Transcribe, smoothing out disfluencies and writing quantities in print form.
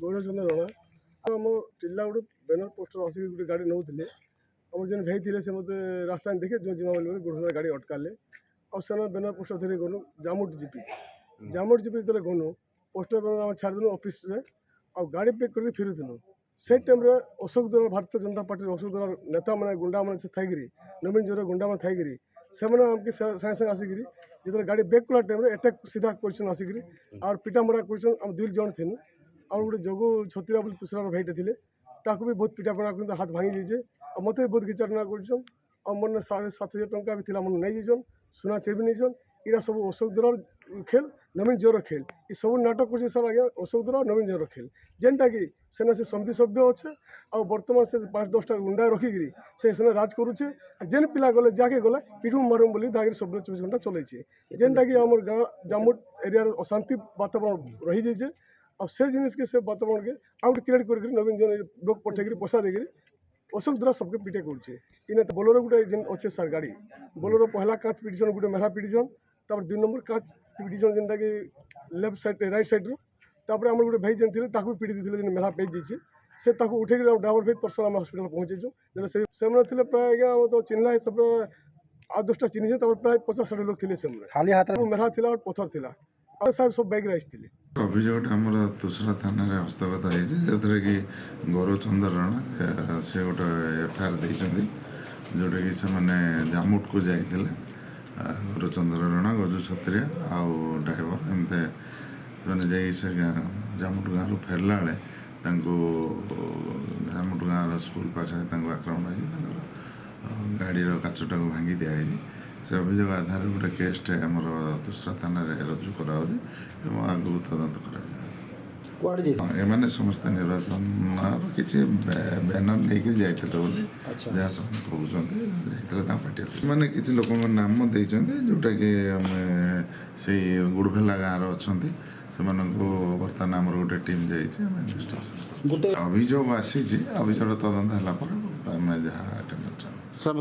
ଗୌରଚନ୍ଦ୍ର ରଣା ଆମ ଟିଲା ଗୋଟେ banner poster ଆସିକି ଗୋଟେ ଗାଡ଼ି ନେଉଥିଲେ ଆମର ଯେନ୍ ଭାଇ ଥିଲେ ସେ ମୋତେ ରାସ୍ତା ଦେଖେ ଯେଉଁ ଯିବା ବୋଲି ଗୋଟେ ଗାଡ଼ି ଅଟକାଲେ ଆଉ ସେମାନେ ବ୍ୟାନର ପୋଷ୍ଟର ଧରି ଗଲୁ ଜାମୁଟ ଜିପି ଯେତେବେଳେ ଗଲୁ ପୋଷ୍ଟର ବ୍ୟାନର ଆମେ ଛାଡ଼ିଦେଲୁ ଅଫିସରେ ଆଉ ଗାଡ଼ି ପେକ୍ କରିକି ଫେରୁଥିଲୁ ସେ ଟାଇମ୍ରେ ଅଶୋକ ଦଳ ଭାରତୀୟ ଜନତା ପାର୍ଟିର ଅଶୋକ ଦଳ ନେତାମାନେ ଗୁଣ୍ଡାମାନେ ସେ ଥାଇକିରି ନବୀନ ଜୋର ଗୁଣ୍ଡାମାନେ ଥାଇକିରି ସେମାନେ ଆମକୁ ସାଙ୍ଗେ ସାଙ୍ଗେ ଆସିକିରି ଯେତେବେଳେ ଗାଡ଼ି ବ୍ରେକ୍ କଲା ଟାଇମ୍ରେ ଆଟାକ୍ ସିଧା କରିଛନ୍ ଆସିକିରି ଆଉ ପିଟାମରା କରିଛନ୍ ଆମେ 2 ଜଣ ଥିଲୁ ଆଉ ଗୋଟେ ଯୋଗ ଛତ୍ରିଆ ବୋଲି ତୁଷାର ଭାଇଟେ ଥିଲେ ତାକୁ ବି ବହୁତ ପିଟାପଣା କରି ହାତ ଭାଙ୍ଗି ଯାଇଛେ ଆଉ ମୋତେ ବି ବହୁତ ଘିଚାଟଣା କରିଛନ୍ ଆଉ ମନେ 7,500 ଟଙ୍କା ବି ଥିଲା ମନେ ନେଇଯାଇଛନ୍ ସୁନା ଚେବି ନେଇଛନ୍ ଏଇଟା ସବୁ ଅଶୋକ ଦଳର ଖେଲ ନବୀନ ଜୋର ଖେଲ ଏ ସବୁ ନାଟକ କରୁଛେ ସାର୍ ଆଜ୍ଞା ଅଶୋକ ଦଳ ନବୀନ ଜୋର ଖେଲ ଯେନ୍ଟାକି ସେନେ ସେ ସମିତି ସଭ୍ୟ ଅଛେ ଆଉ ବର୍ତ୍ତମାନ ସେ 5-10ଟା ଗୁଣ୍ଡା ରଖିକିରି ସେନେ ରାଜ କରୁଛେ ଯେନ୍ ପିଲା ଗଲେ ଯାକେ ଗଲେ ପିଠୁମ୍ ମାରୁମ୍ ବୋଲି ତାହାକି 24 ଘଣ୍ଟା ଚଲେଇଛେ ଯେନ୍ଟାକି ଆମର ଗାଁ ଜାମୁଟ ଏରିଆର ଅଶାନ୍ତି ବାତାବରଣ ରହିଯାଇଛେ ଆଉ ସେ ଜିନିଷକେ ସେ ବାତାବରଣକେ ଆଉ ଗୋଟେ କ୍ରିଏଟ୍ କରିକିରି ନବୀନ ଜନ ଲୋକ ପଠେଇକିରି ପଇସା ଦେଇକିରି ଅଶୋକ ଦ୍ୱାରା ସବକେ ପିଟେ କରୁଛେ ଇନେ ବୋଲେରୋ ଗୋଟେ ଯେନ୍ ଅଛେ ସାର୍ ଗାଡ଼ି ବୋଲେରୋ ପହଲା କାଚ ପିଟିଛନ୍ ଗୋଟେ ମେଢ଼ା ପିଟିଛନ୍ ତାପରେ 2 ନମ୍ବର କାଚ ପିଟିଛନ୍ ଯେନ୍ଟାକି ଲେଫ୍ଟ ସାଇଡ୍ ରାଇଟ୍ ସାଇଡ୍ରୁ ତାପରେ ଆମର ଗୋଟେ ଭାଇ ଯେନ୍ ଥିଲେ ତାକୁ ପିଟି ଦେଇଥିଲେ ଯେନ୍ ମେଢ଼ା ପେଇ ଯାଇଛେ ସେ ତାକୁ ଉଠେଇକିରି ଆମ ଡ୍ରାଇଭର ଭାଇ ପର୍ସନାଲ ଆମେ ହସ୍ପିଟାଲ ପହଞ୍ଚେଇଛୁ ଯେନ୍ ସେମାନେ ଥିଲେ ପ୍ରାୟ ଆଜ୍ଞା ତ ଚିହ୍ନା ହିସାବରେ 8-10ଟା ଚିହ୍ନିଛେ ତାପରେ ପ୍ରାୟ 50-60 ଲୋକ ଥିଲେ ସେମାନେ ଖାଲି ହାତ ମେଢ଼ା ଥିଲା ଆଉ ପଥର ଥିଲା ଆଉ ସାର୍ ସବୁ ବାଇକ୍ରେ ଆସିଥିଲେ ଅଭିଯୋଗଟା ଆମର ତୁଷାର ଥାନାରେ ହସ୍ତଗତ ହେଇଛି ଯେଉଁଥିରେ କି ଗୌରଚନ୍ଦ୍ର ରଣା ସେ ଗୋଟେ ଏଫଆଇଆର ଦେଇଛନ୍ତି ଯେଉଁଟାକି ସେମାନେ ଜାମୁଟକୁ ଯାଇଥିଲେ ଗୌରଚନ୍ଦ୍ର ରଣା ଗଜୁ ଛତ୍ରିଆ ଆଉ ଡ୍ରାଇଭର ଏମିତି ସେମାନେ ଯାଇ ସେ ଜାମୁଟ ଗାଁରୁ ଫେରିଲା ବେଳେ ତାଙ୍କୁ ଜାମୁଟ ଗାଁର ସ୍କୁଲ ପାଖରେ ତାଙ୍କୁ ଆକ୍ରମଣ ହେଇଛି ତାଙ୍କର ଗାଡ଼ିର କାଚଟାକୁ ଭାଙ୍ଗି ଦିଆହେଇଛି ସେ ଅଭିଯୋଗ ଆଧାରରେ ଗୋଟେ କେସ୍ଟେ ଆମର ତୁଷାର ଥାନାରେ ରୁଜୁ କରାଯାଉଛି ଏବଂ ଆଗକୁ ତଦନ୍ତ କରାଯିବ। ଏମାନେ ସମସ୍ତେ ନିର୍ବାଚନର କିଛି ବ୍ୟାନର ନେଇକି ଯାଇଥିଲେ ବୋଲି ଯାହା ସେମାନେ କହୁଛନ୍ତି ଯାଇଥିଲେ ତାଙ୍କ ପାର୍ଟିରେ ସେମାନେ କିଛି ଲୋକଙ୍କ ନାମ ଦେଇଛନ୍ତି ଯେଉଁଟାକି ଆମେ ସେଇ ଗୁଡ଼ଭେଲା ଗାଁର ଅଛନ୍ତି ସେମାନଙ୍କୁ ବର୍ତ୍ତମାନ ଆମର ଗୋଟେ ଟିମ୍ ଯାଇଛି ଆମେ ଇନଭେଷ୍ଟିଗେସନ୍ ଅଭିଯୋଗ ଆସିଛି ଅଭିଯୋଗ ତଦନ୍ତ ହେଲା ପରେ ଆମେ ଯାହା